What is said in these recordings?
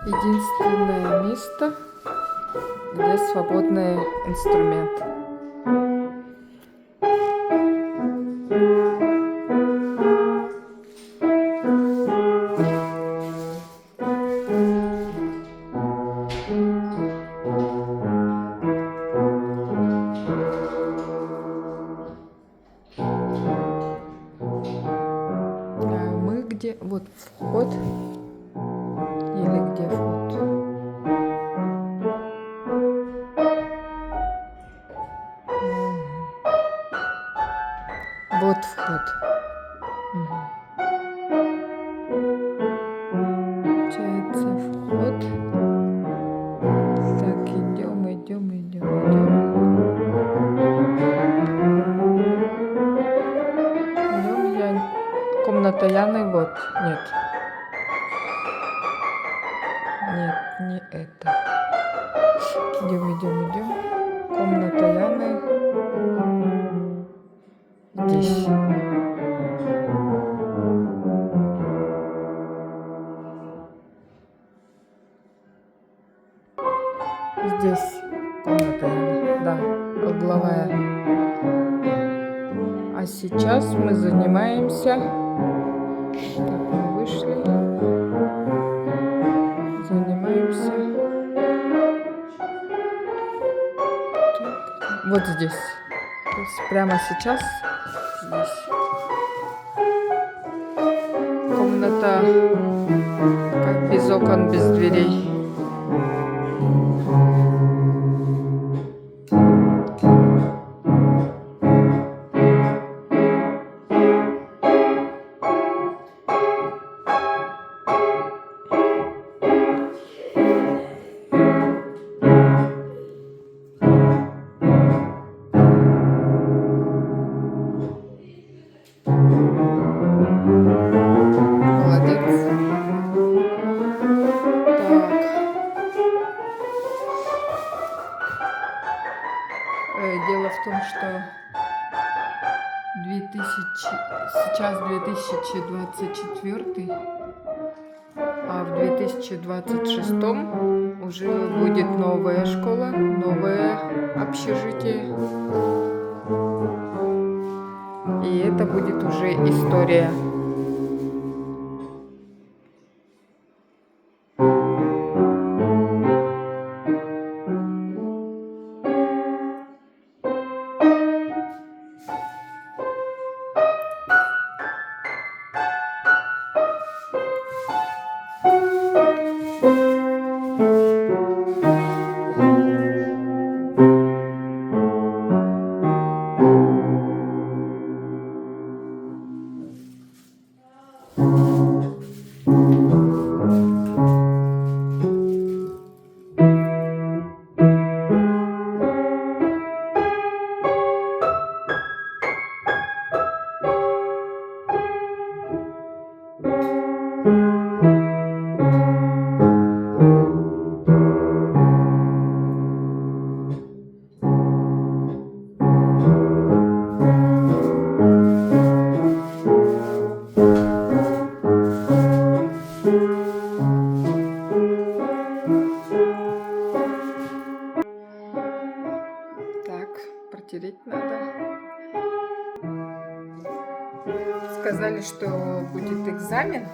Единственное место, где свободный инструмент. А мы где? Вот вход. Или где вход? Вот вход. Получается вход. Так, идем. Комната Яны, вот. Нет, не это. Идем. Комната Яны. Здесь. Здесь комната Яны. Да, угловая. А сейчас мы занимаемся. Так, мы вышли. Занимаемся. Так, вот здесь. То есть прямо сейчас здесь. Комната как без окон, без дверей. Дело в том, что сейчас 2024, а в 2026 уже будет новая школа, новое общежитие. И это будет уже история. Протереть надо. Сказали, что будет экзамен,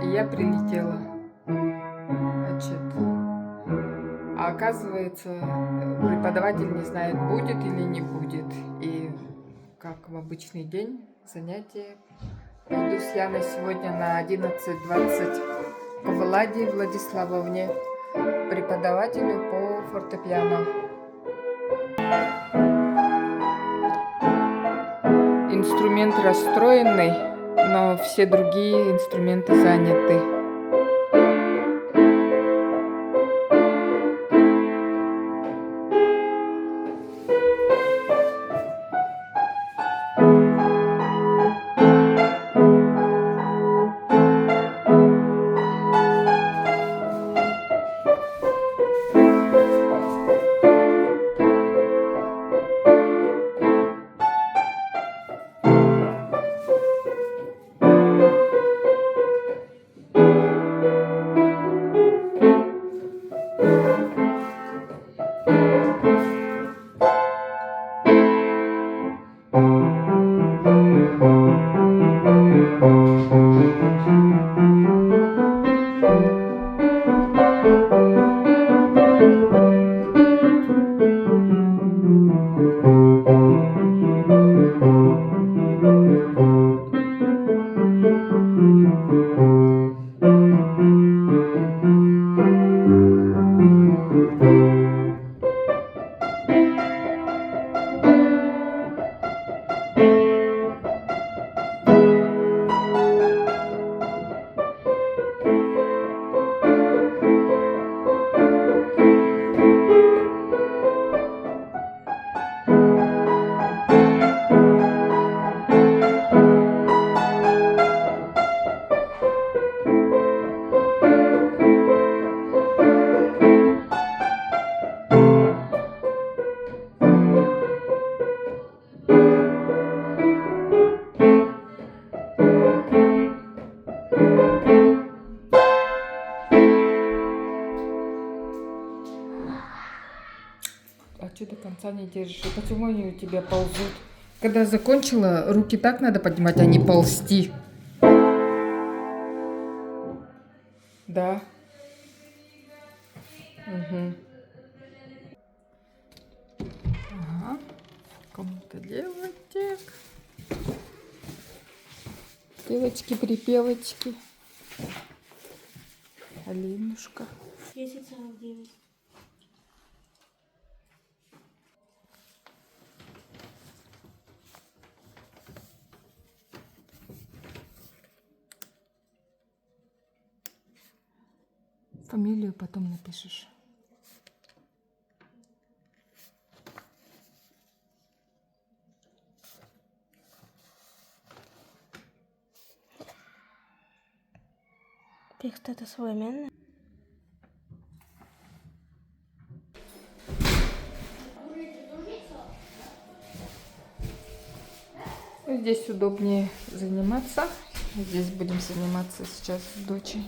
и я прилетела. оказывается, преподаватель не знает, будет или не будет. И как в обычный день занятия. Пойду с Яной сегодня на 11:20 к Владе Владиславовне, преподавателю по фортепиано. Инструмент расстроенный, но все другие инструменты заняты. А что до конца не держишь? И почему они у тебя ползут? Когда закончила, руки так надо поднимать, а не ползти. Да. Угу. Ага. Кому-то девочек. Девочки-припевочки. Алинушка. 10:49. Фамилию потом напишешь. Текст это современный. Здесь удобнее заниматься. Здесь будем заниматься сейчас с дочей.